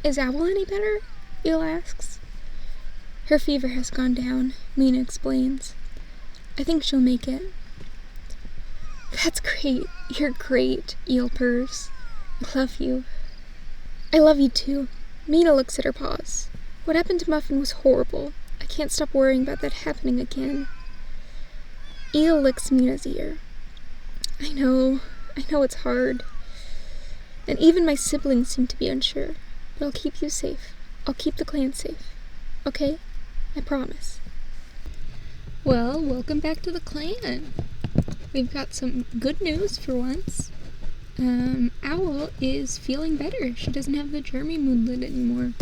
Is Owl any better? Eel asks. Her fever has gone down, Mina explains. I think she'll make it. That's great. You're great, Eel purrs. I love you. I love you too. Mina looks at her paws. What happened to Muffin was horrible. I can't stop worrying about that happening again. Eel licks Mina's ear. I know it's hard. And even my siblings seem to be unsure. But I'll keep you safe. I'll keep the clan safe. Okay? I promise. Well, welcome back to the clan. We've got some good news for once. Owl is feeling better. She doesn't have the germy moodlet anymore.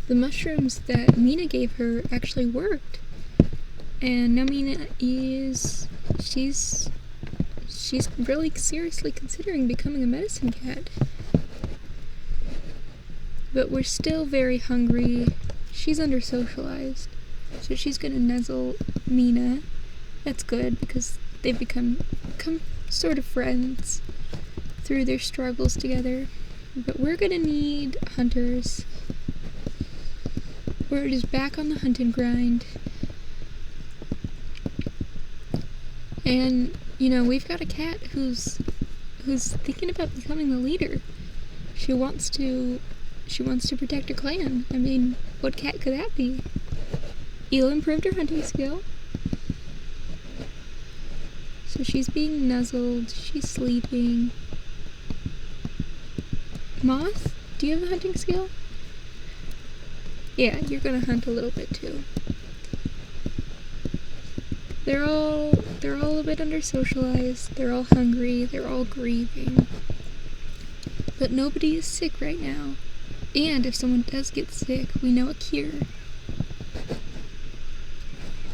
The mushrooms that Mina gave her actually worked. And now Mina she's really seriously considering becoming a medicine cat. But we're still very hungry. She's under-socialized. So she's gonna nuzzle Mina. That's good because they've become sort of friends through their struggles together. But we're gonna need hunters. We're just back on the hunting grind. And, we've got a cat who's thinking about becoming the leader. She wants to protect her clan. I mean, what cat could that be? Eel improved her hunting skill. So she's being nuzzled. She's sleeping. Moth, do you have a hunting skill? Yeah, you're gonna hunt a little bit too. They're all a bit under-socialized. They're all hungry. They're all grieving. But nobody is sick right now. And if someone does get sick, we know a cure.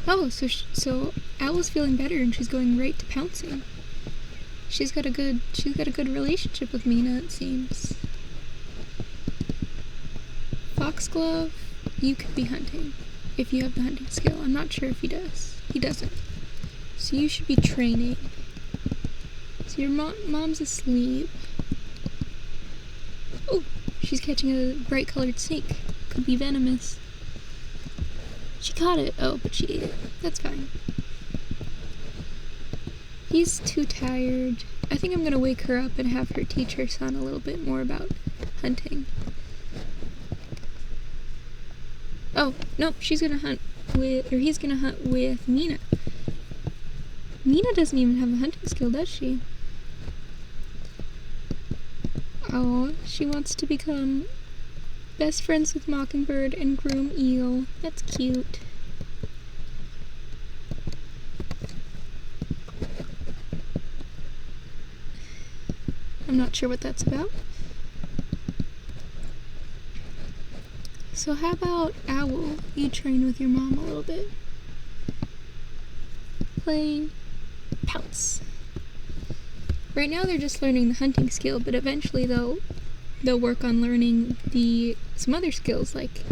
Oh, so Owl's feeling better and she's going right to pouncing. She's got a good relationship with Mina, it seems. Foxglove, you could be hunting if you have the hunting skill. I'm not sure if he does. He doesn't. So you should be training. So your mom's asleep. Oh, she's catching a bright-colored snake. Could be venomous. She caught it. Oh, but she ate it. That's fine. He's too tired. I think I'm gonna wake her up and have her teach her son a little bit more about hunting. Oh, nope, he's gonna hunt with Mina. Mina doesn't even have a hunting skill, does she? Oh, she wants to become best friends with Mockingbird and groom Eel. That's cute. I'm not sure what that's about. So how about Owl? You train with your mom a little bit. Play pounce. Right now they're just learning the hunting skill, but eventually they'll work on learning some other skills like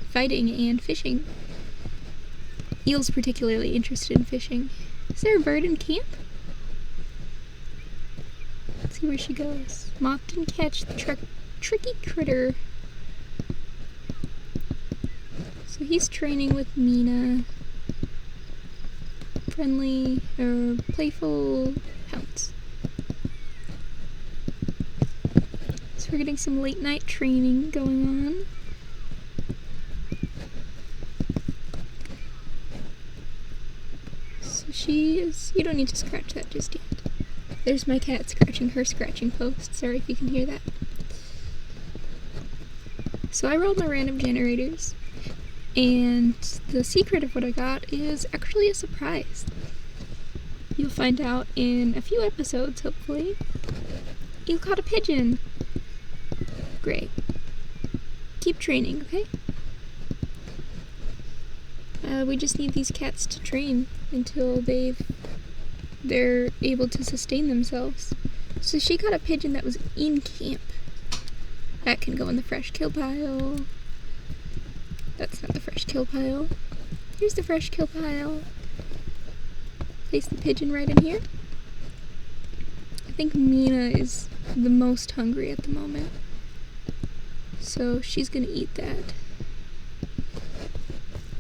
fighting and fishing. Eel's particularly interested in fishing. Is there a bird in camp? Let's see where she goes. Moth didn't catch the tricky critter. So he's training with Mina. Friendly or playful pounce. So we're getting some late night training going on. So you don't need to scratch that just yet. There's my cat scratching her scratching post. Sorry if you can hear that. So I rolled my random generators. And the secret of what I got is actually a surprise. You'll find out in a few episodes, hopefully. You caught a pigeon. Great. Keep training, okay? We just need these cats to train until they're able to sustain themselves. So she caught a pigeon that was in camp. That can go in the fresh kill pile. That's not the fresh kill pile. Here's the fresh kill pile. Place the pigeon right in here. I think Mina is the most hungry at the moment. so she's gonna eat that.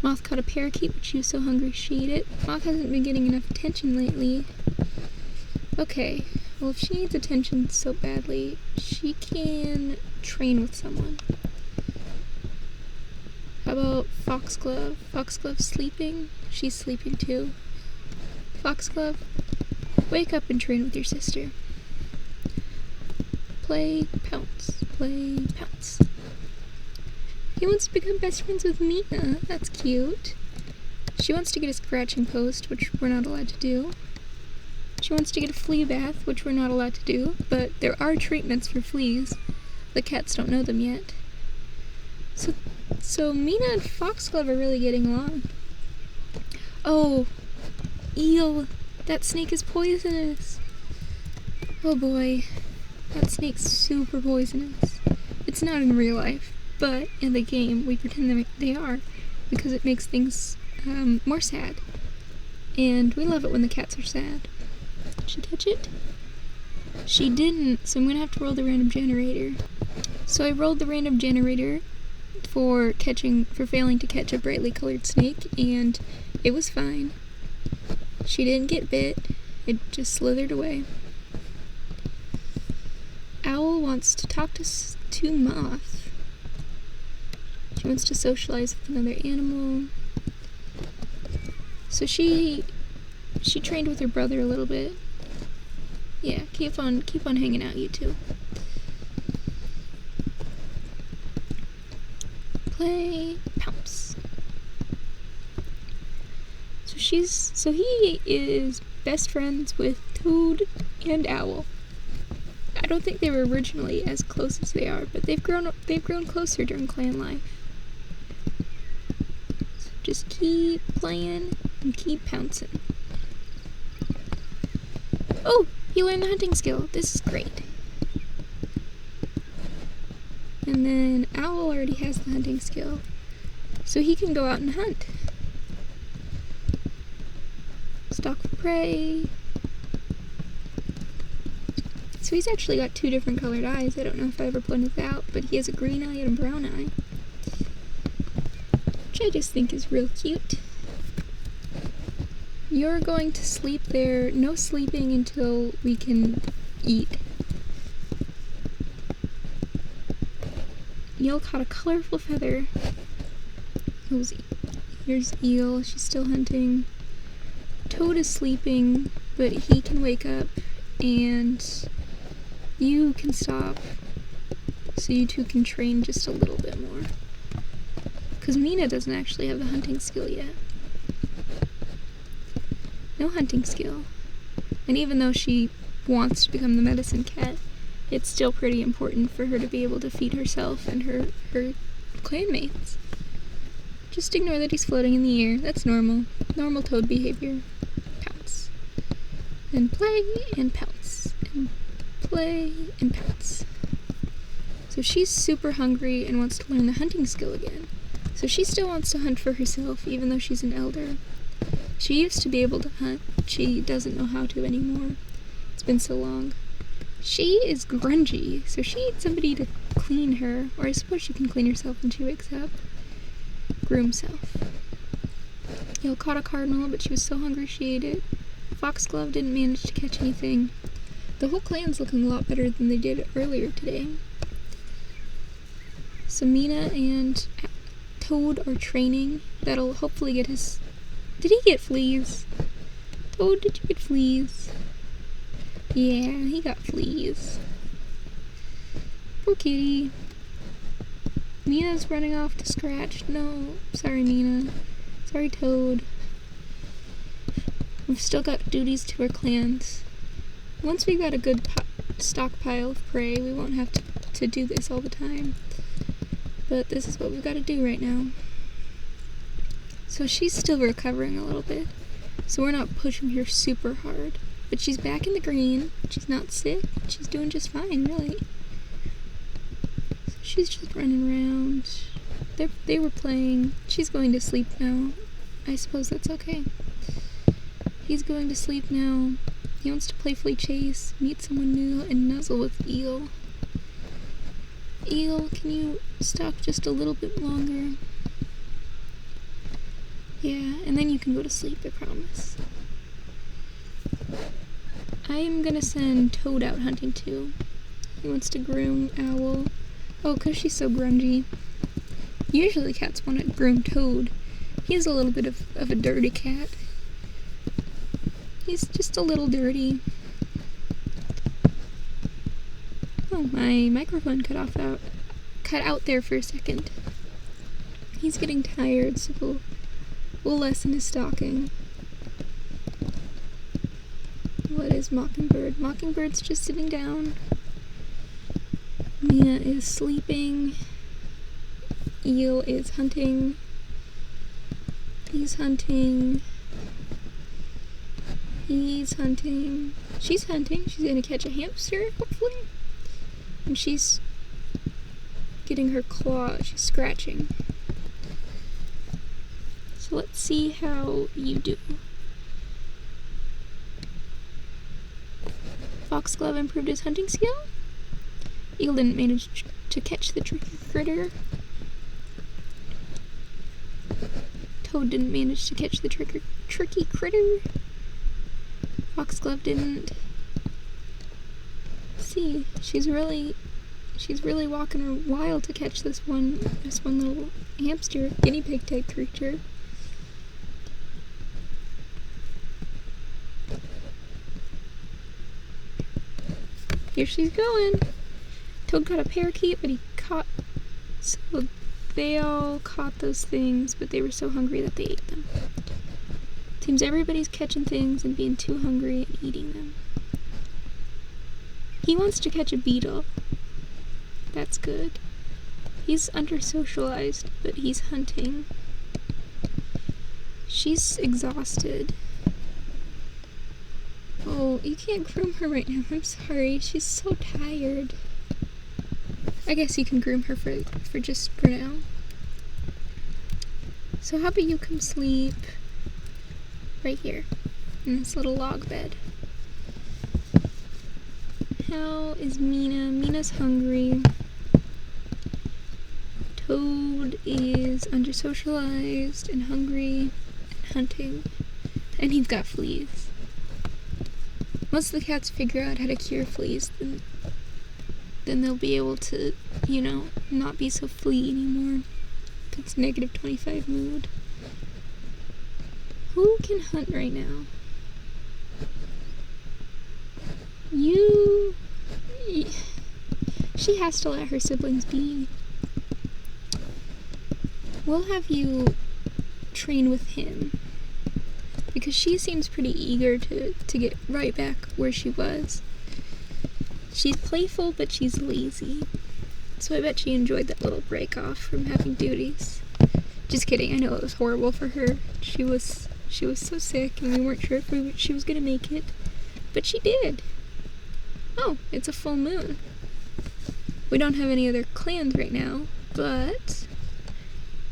Moth caught a parakeet, but she was so hungry she ate it. Moth hasn't been getting enough attention lately. Okay, well if she needs attention so badly, she can train with someone. How about Foxglove? Foxglove's sleeping? She's sleeping too. Foxglove, wake up and train with your sister. Play, pounce, play, pounce. He wants to become best friends with Mina. That's cute. She wants to get a scratching post, which we're not allowed to do. She wants to get a flea bath, which we're not allowed to do, but there are treatments for fleas. The cats don't know them yet. So Mina and Foxglove are really getting along. Oh, eel. That snake is poisonous. Oh boy. That snake's super poisonous. It's not in real life, but in the game we pretend they are, because it makes things more sad. And we love it when the cats are sad. Did she catch it? She didn't, so I'm gonna have to roll the random generator. So I rolled the random generator for failing to catch a brightly colored snake, and it was fine. She didn't get bit, it just slithered away. Owl wants to talk to Moth. She wants to socialize with another animal. So she trained with her brother a little bit. Yeah, keep on hanging out, you two. Play, pounce. So he is best friends with Toad and Owl. I don't think they were originally as close as they are, but they've grown closer during clan life. So just keep playing and keep pouncing. Oh, he learned the hunting skill. This is great. And then Owl already has the hunting skill, so he can go out and hunt. Stalk for prey. So he's actually got two different colored eyes. I don't know if I ever pointed that out, but he has a green eye and a brown eye, which I just think is real cute. You're going to sleep there. No sleeping until we can eat. Eel caught a colorful feather. Here's Eel. She's still hunting. Toad is sleeping, but he can wake up, and you can stop, so you two can train just a little bit more. Because Mina doesn't actually have the hunting skill yet. No hunting skill. And even though she wants to become the medicine cat, it's still pretty important for her to be able to feed herself and her clanmates. Just ignore that he's floating in the air. That's normal. Normal Toad behavior. Pounce. And play and pounce. And play and pounce. So she's super hungry and wants to learn the hunting skill again. So she still wants to hunt for herself, even though she's an elder. She used to be able to hunt. She doesn't know how to anymore. It's been so long. She is grungy, so she needs somebody to clean her, or I suppose she can clean herself when she wakes up. Groom self. Eel caught a cardinal, but she was so hungry she ate it. Foxglove didn't manage to catch anything. The whole clan's looking a lot better than they did earlier today. So Mina and Toad are training. That'll hopefully get his... Did he get fleas? Toad, did you get fleas? Yeah, he got fleas. Poor kitty. Mina's running off to scratch. No, sorry Mina. Sorry Toad. We've still got duties to our clans. Once we've got a good stockpile of prey, we won't have to do this all the time. But this is what we've got to do right now. So she's still recovering a little bit, so we're not pushing her super hard. But she's back in the green. She's not sick. She's doing just fine, really. So she's just running around. They were playing. She's going to sleep now. I suppose that's okay. He's going to sleep now. He wants to playfully chase, meet someone new, and nuzzle with Eel. Eel, can you stalk just a little bit longer? Yeah, and then you can go to sleep, I promise. I'm gonna send Toad out hunting too. He wants to groom Owl. Oh, 'cause she's so grungy. Usually cats want to groom Toad. He's a little bit of a dirty cat. He's just a little dirty. Oh, my microphone cut out there for a second. He's getting tired, so we'll lessen his stalking. What is Mockingbird? Mockingbird's just sitting down. Mina is sleeping. Eel is hunting. He's hunting. He's hunting. She's hunting. She's gonna catch a hamster, hopefully. And she's getting her claw. She's scratching. So let's see how you do. Foxglove improved his hunting skill. Eel didn't manage to catch the tricky critter. Toad didn't manage to catch the tricky critter. Foxglove didn't. See, she's really walking wild to catch this one little hamster, guinea pig type creature. Here she's going. Toad caught a parakeet, but so they all caught those things, but they were so hungry that they ate them. Seems everybody's catching things and being too hungry and eating them. He wants to catch a beetle. That's good. He's under-socialized, but he's hunting. She's exhausted. Oh, you can't groom her right now. I'm sorry. She's so tired. I guess you can groom her for now. So how about you come sleep right here in this little log bed? How is Mina? Mina's hungry. Toad is under-socialized and hungry and hunting. And he's got fleas. Once the cats figure out how to cure fleas, then they'll be able to, not be so flea anymore. It's -25 mood. Who can hunt right now? She has to let her siblings be. We'll have you train with him. Because she seems pretty eager to get right back where she was. She's playful, but she's lazy. So I bet she enjoyed that little break off from having duties. Just kidding, I know it was horrible for her. She was so sick and we weren't sure if she was gonna make it. But she did. Oh, it's a full moon. We don't have any other clans right now, but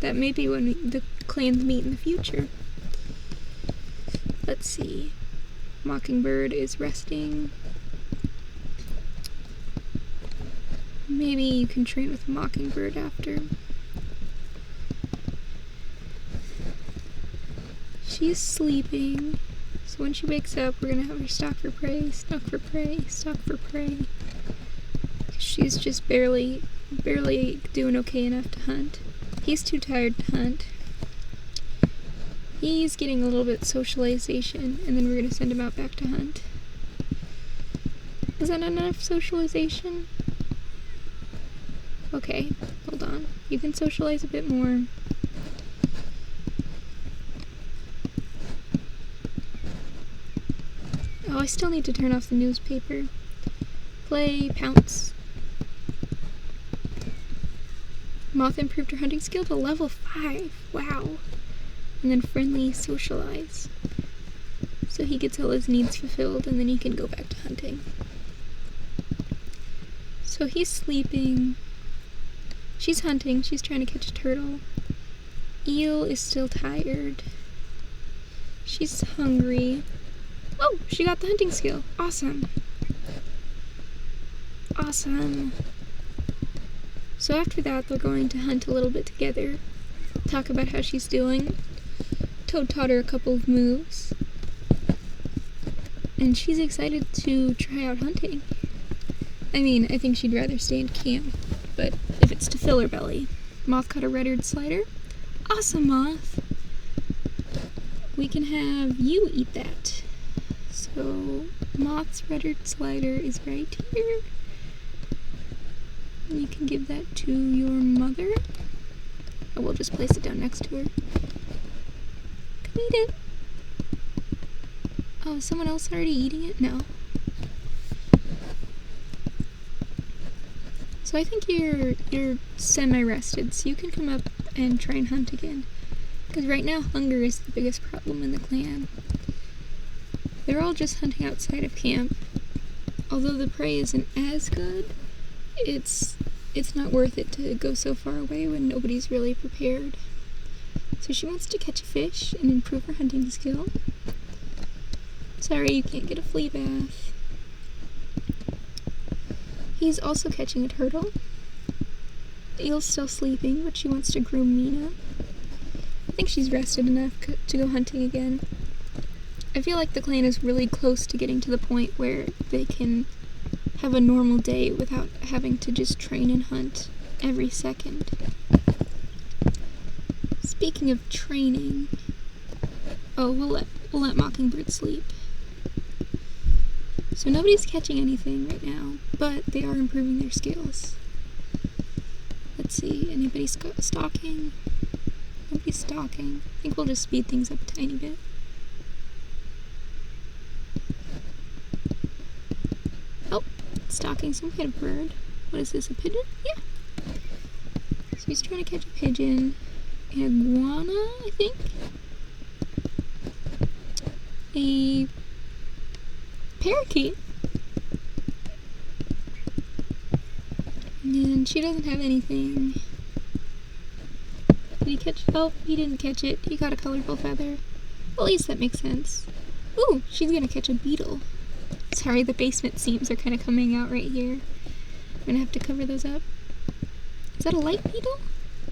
that may be when the clans meet in the future. Let's see. Mockingbird is resting. Maybe you can train with Mockingbird after. She's sleeping. So when she wakes up, we're gonna have her stalk for prey, stalk for prey, stalk for prey. She's just barely doing okay enough to hunt. He's too tired to hunt. He's getting a little bit of socialization, and then we're gonna send him out back to hunt. Is that enough socialization? Okay, hold on. You can socialize a bit more. Oh, I still need to turn off the newspaper. Play, pounce. Moth improved her hunting skill to level 5. Wow. And then friendly, socialize. So he gets all his needs fulfilled, and then he can go back to hunting. So he's sleeping. She's hunting. She's trying to catch a turtle. Eel is still tired. She's hungry. Oh, she got the hunting skill. Awesome. Awesome. So after that, they're going to hunt a little bit together, talk about how she's doing. Toad taught her a couple of moves, and she's excited to try out hunting. I mean, I think she'd rather stay in camp, but if it's to fill her belly. Moth caught a red-eared slider. Awesome, Moth! We can have you eat that. So, Moth's red-eared slider is right here. And you can give that to your mother. Or we'll just place it down next to her. Come eat it. Oh, is someone else already eating it? No. So I think you're semi-rested, so you can come up and try and hunt again. Because right now, hunger is the biggest problem in the clan. They're all just hunting outside of camp. Although the prey isn't as good, it's not worth it to go so far away when nobody's really prepared. So she wants to catch a fish and improve her hunting skill. Sorry, you can't get a flea bath. He's also catching a turtle. The eel's still sleeping, but she wants to groom Mina. I think she's rested enough to go hunting again. I feel like the clan is really close to getting to the point where they can have a normal day without having to just train and hunt every second. Speaking of training, oh, we'll let Mockingbird sleep. So nobody's catching anything right now, but they are improving their skills. Let's see, anybody stalking? Nobody's stalking. I think we'll just speed things up a tiny bit. Oh, stalking some kind of bird. What is this, a pigeon? Yeah. So he's trying to catch a pigeon. An iguana, I think? A parakeet. And she doesn't have anything. Did he catch it? Oh, he didn't catch it. He got a colorful feather. Well, at least that makes sense. Ooh, she's gonna catch a beetle. Sorry, the basement seams are kind of coming out right here. I'm gonna have to cover those up. Is that a light beetle?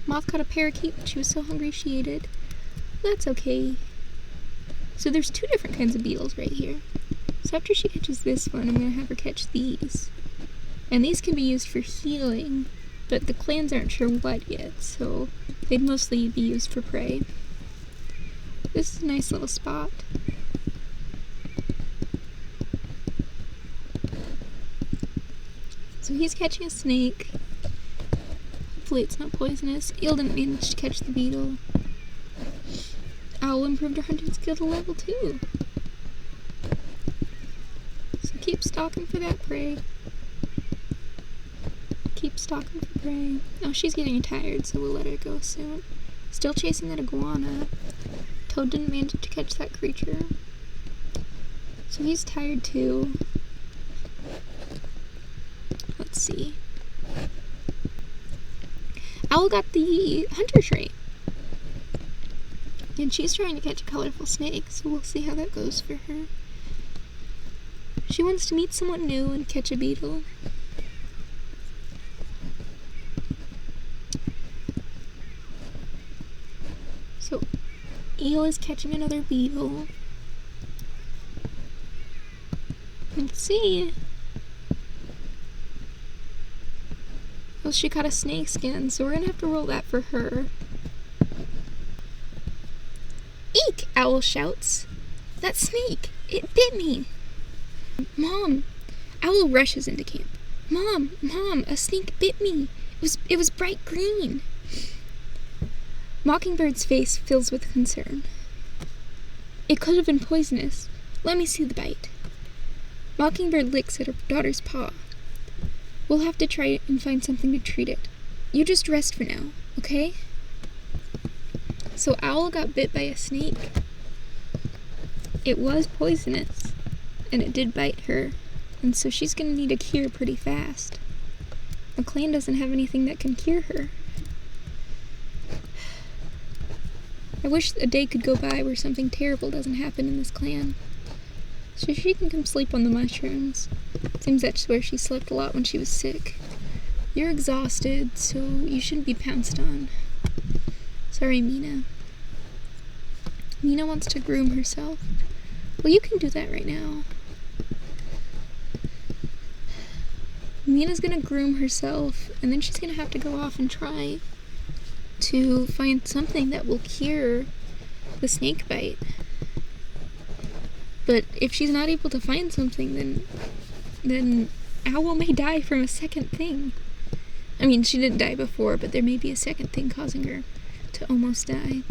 Moth caught a parakeet, but she was so hungry she ate it. That's okay. So there's two different kinds of beetles right here. So after she catches this one, I'm gonna have her catch these. And these can be used for healing, but the clans aren't sure what yet, so they'd mostly be used for prey. This is a nice little spot. So he's catching a snake. Hopefully it's not poisonous. Eel didn't manage to catch the beetle. Owl improved her hunting skill to level 2. So keep stalking for that prey. Keep stalking for prey. Oh, she's getting tired, so we'll let her go soon. Still chasing that iguana. Toad didn't manage to catch that creature. So he's tired too. Let's see. Owl got the hunter trait. And she's trying to catch a colorful snake, so we'll see how that goes for her. She wants to meet someone new and catch a beetle. So, Eel is catching another beetle. Let's see. Well, she caught a snake skin, so we're gonna have to roll that for her. Eek! Owl shouts. That snake! It bit me! Mom! Owl rushes into camp. Mom! A snake bit me! It was bright green! Mockingbird's face fills with concern. It could have been poisonous. Let me see the bite. Mockingbird licks at her daughter's paw. We'll have to try and find something to treat it. You just rest for now, okay? So Owl got bit by a snake. It was poisonous, and it did bite her, and so she's gonna need a cure pretty fast. The clan doesn't have anything that can cure her. I wish a day could go by where something terrible doesn't happen in this clan. So she can come sleep on the mushrooms. Seems that's where she slept a lot when she was sick. You're exhausted, so you shouldn't be pounced on. Sorry, Mina. Mina wants to groom herself. Well, you can do that right now. Mina's gonna groom herself, and then she's gonna have to go off and try to find something that will cure the snake bite. But if she's not able to find something, then Owl may die from a second thing. I mean, she didn't die before, but there may be a second thing causing her to almost die.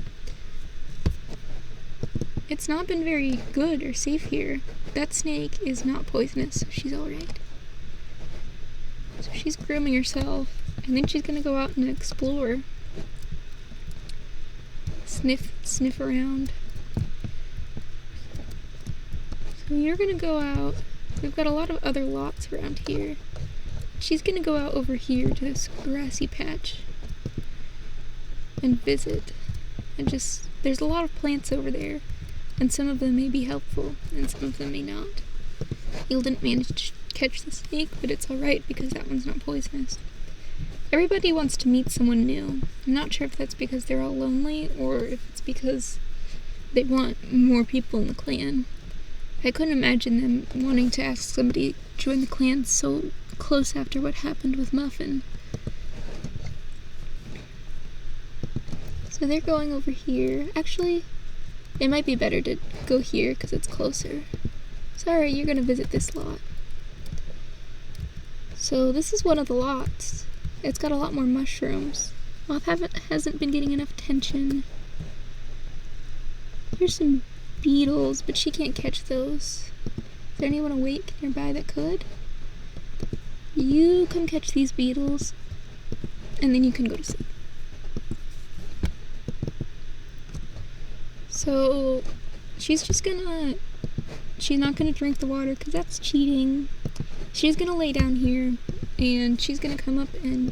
It's not been very good or safe here. That snake is not poisonous, so she's alright. So she's grooming herself, and then she's gonna go out and explore. Sniff around. So you're gonna go out. We've got a lot of other lots around here. She's gonna go out over here to this grassy patch and visit. And there's a lot of plants over there, and some of them may be helpful, and some of them may not. Eel didn't manage to catch the snake, but it's alright because that one's not poisonous. Everybody wants to meet someone new. I'm not sure if that's because they're all lonely, or if it's because they want more people in the clan. I couldn't imagine them wanting to ask somebody to join the clan so close after what happened with Muffin. So they're going over here. Actually, it might be better to go here because it's closer. Sorry, you're gonna visit this lot. So this is one of the lots. It's got a lot more mushrooms. Moth hasn't been getting enough attention. Here's some beetles, but she can't catch those. Is there anyone awake nearby that could? You come catch these beetles, and then you can go to sleep. So she's not gonna drink the water because that's cheating. She's gonna lay down here, and she's gonna come up and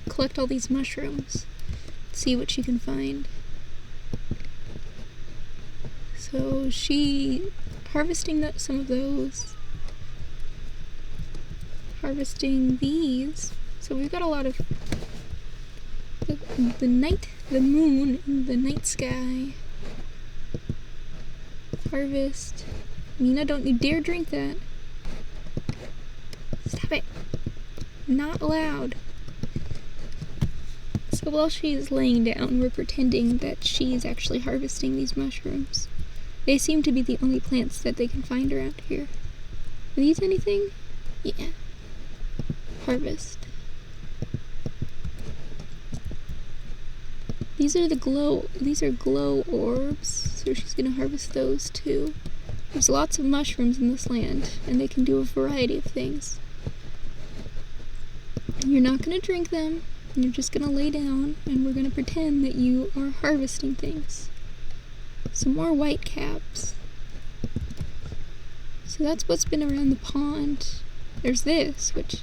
collect all these mushrooms, see what she can find. So she harvesting some of those, harvesting these. So we've got a lot of the moon in the night sky. Harvest. Mina, don't you dare drink that. Stop it. Not allowed. So while she's laying down, we're pretending that she's actually harvesting these mushrooms. They seem to be the only plants that they can find around here. Are these anything? Yeah. Harvest. These are glow orbs, so she's gonna harvest those too. There's lots of mushrooms in this land, and they can do a variety of things. You're not gonna drink them, you're just gonna lay down, and we're gonna pretend that you are harvesting things. Some more white caps. So that's what's been around the pond. There's this, which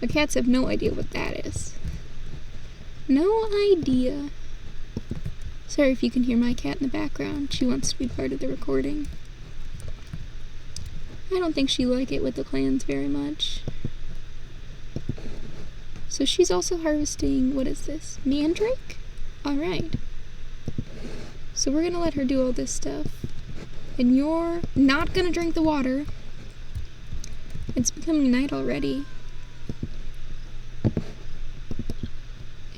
the cats have no idea what that is. No idea. Sorry if you can hear my cat in the background. She wants to be part of the recording. I don't think she likes it with the clans very much. So she's also harvesting, what is this? Mandrake? Alright. So we're gonna let her do all this stuff. And you're not gonna drink the water. It's becoming night already.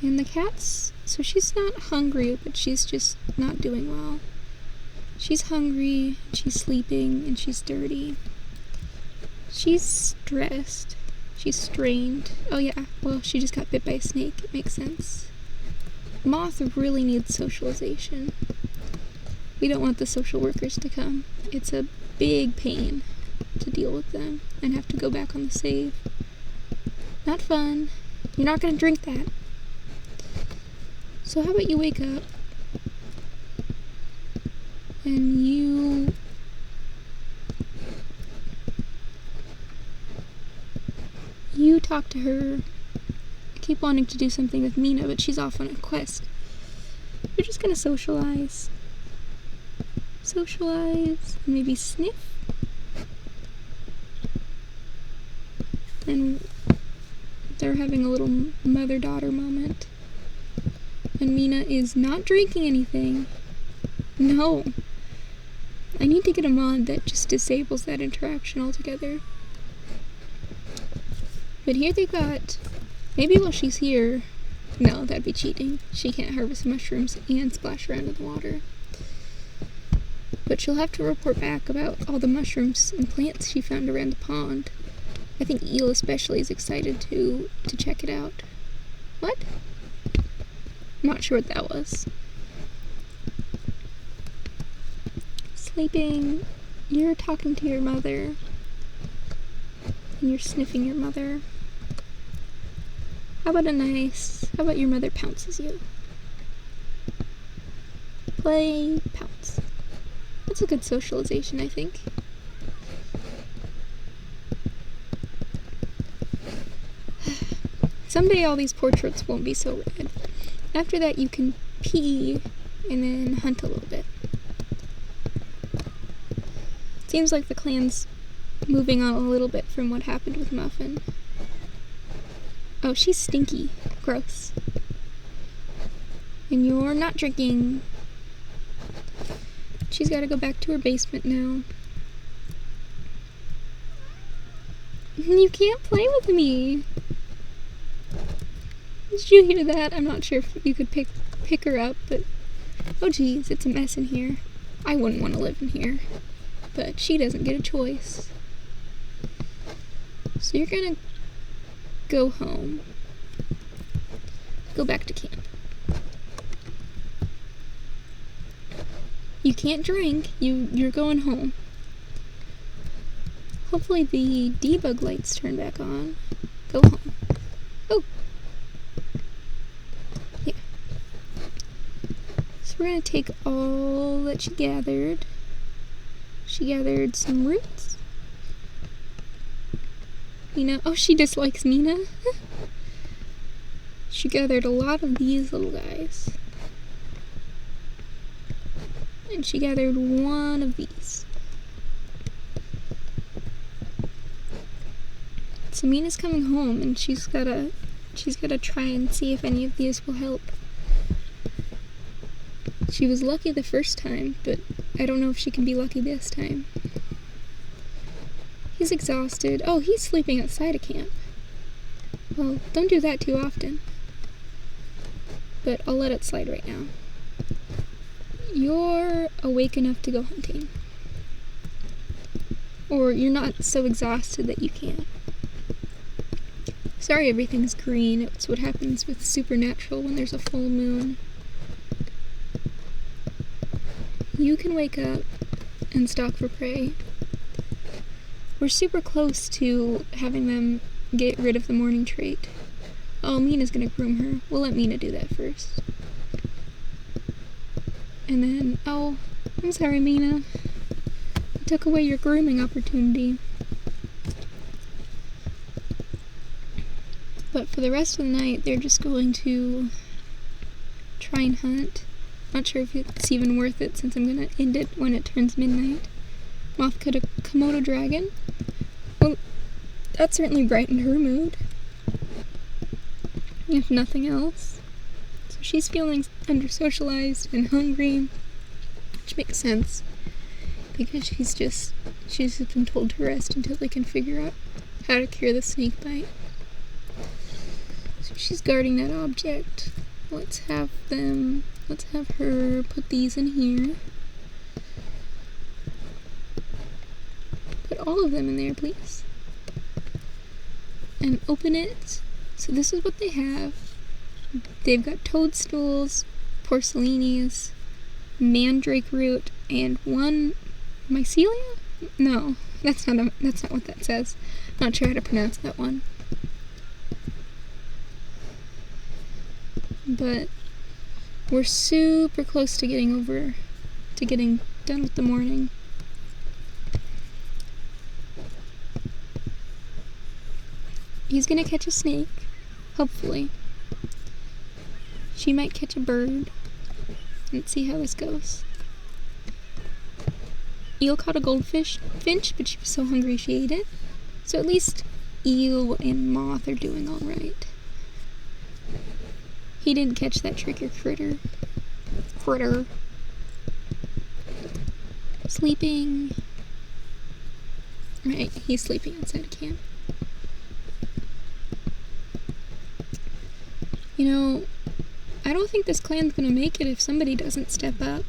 And the cat's, so she's not hungry, but she's just not doing well. She's hungry, she's sleeping, and she's dirty. She's stressed. She's strained. Oh yeah, well, she just got bit by a snake. It makes sense. Moth really needs socialization. We don't want the social workers to come. It's a big pain to deal with them and have to go back on the save. Not fun. You're not gonna drink that. So how about you wake up and you talk to her. I keep wanting to do something with Mina, but she's off on a quest. We're just gonna socialize. Socialize, and maybe sniff. And They're having a little mother-daughter moment. And Mina is not drinking anything. No. I need to get a mod that just disables that interaction altogether. But here they got... Maybe while she's here... No, that'd be cheating. She can't harvest mushrooms and splash around in the water. But she'll have to report back about all the mushrooms and plants she found around the pond. I think Eel especially is excited to check it out. What? Not sure what that was. Sleeping. You're talking to your mother. And you're sniffing your mother. How about your mother pounces you? Play, pounce. That's a good socialization, I think. Someday all these portraits won't be so red. After that you can pee and then hunt a little bit. Seems like the clan's moving on a little bit from what happened with Muffin. Oh, she's stinky. Gross. And you're not drinking. She's gotta go back to her basement now. You can't play with me. Did you hear that? I'm not sure if you could pick her up, but... Oh geez, it's a mess in here. I wouldn't want to live in here. But she doesn't get a choice. So you're gonna go home. Go back to camp. You can't drink. You're going home. Hopefully the debug lights turn back on. Go home. Oh! Yeah. So we're gonna take all that she gathered. She gathered some roots. Mina. Oh, she dislikes Mina. She gathered a lot of these little guys. And she gathered one of these. So Mina's coming home and she's gotta try and see if any of these will help. She was lucky the first time, but I don't know if she can be lucky this time. He's exhausted. Oh, he's sleeping outside of camp. Well, don't do that too often. But I'll let it slide right now. You're awake enough to go hunting. Or you're not so exhausted that you can't. Sorry everything's green. It's what happens with Supernatural when there's a full moon. You can wake up and stalk for prey. We're super close to having them get rid of the morning trait. Oh, Mina's gonna groom her. We'll let Mina do that first. And then, oh, I'm sorry, Mina. I took away your grooming opportunity. But for the rest of the night, they're just going to try and hunt. Not sure if it's even worth it since I'm gonna end it when it turns midnight. Moth cut a Komodo dragon. Well, that certainly brightened her mood. If nothing else. So she's feeling under-socialized and hungry, which makes sense. Because she's just been told to rest until they can figure out how to cure the snake bite. So she's guarding that object. Let's have her put these in here. Put all of them in there, please. And open it. So this is what they have. They've got toadstools, porcellinias, mandrake root, and one mycelia? No, that's not what that says. Not sure how to pronounce that one. But we're super close to getting done with the morning. He's gonna catch a snake, hopefully. She might catch a bird. Let's see how this goes. Eel caught a goldfish, finch, but she was so hungry she ate it. So at least eel and moth are doing all right. He didn't catch that tricky critter. Sleeping. Right, he's sleeping outside of camp. You know, I don't think this clan's gonna make it if somebody doesn't step up.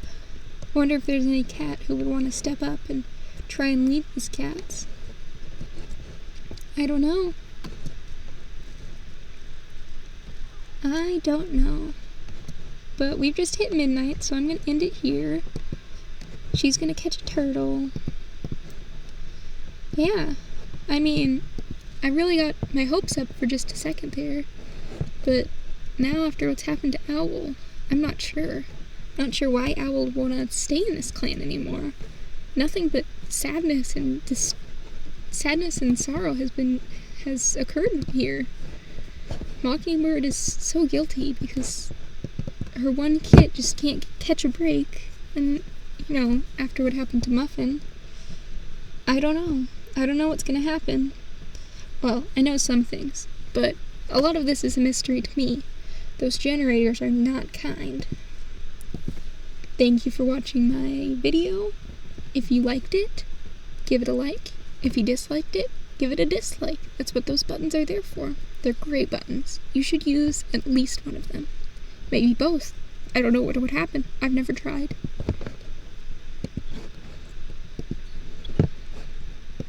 I wonder if there's any cat who would want to step up and try and lead these cats. I don't know. I don't know. But we've just hit midnight, so I'm gonna end it here. She's gonna catch a turtle. Yeah. I mean, I really got my hopes up for just a second there. But now after what's happened to Owl, I'm not sure. Not sure why Owl would want to stay in this clan anymore. Nothing but sadness and sorrow has occurred here. Mockingbird is so guilty because her one kit just can't catch a break. And, you know, after what happened to Muffin, I don't know. I don't know what's gonna happen. Well, I know some things, but a lot of this is a mystery to me. Those generators are not kind. Thank you for watching my video. If you liked it, give it a like. If you disliked it, give it a dislike. That's what those buttons are there for. They're great buttons. You should use at least one of them. Maybe both. I don't know what would happen. I've never tried.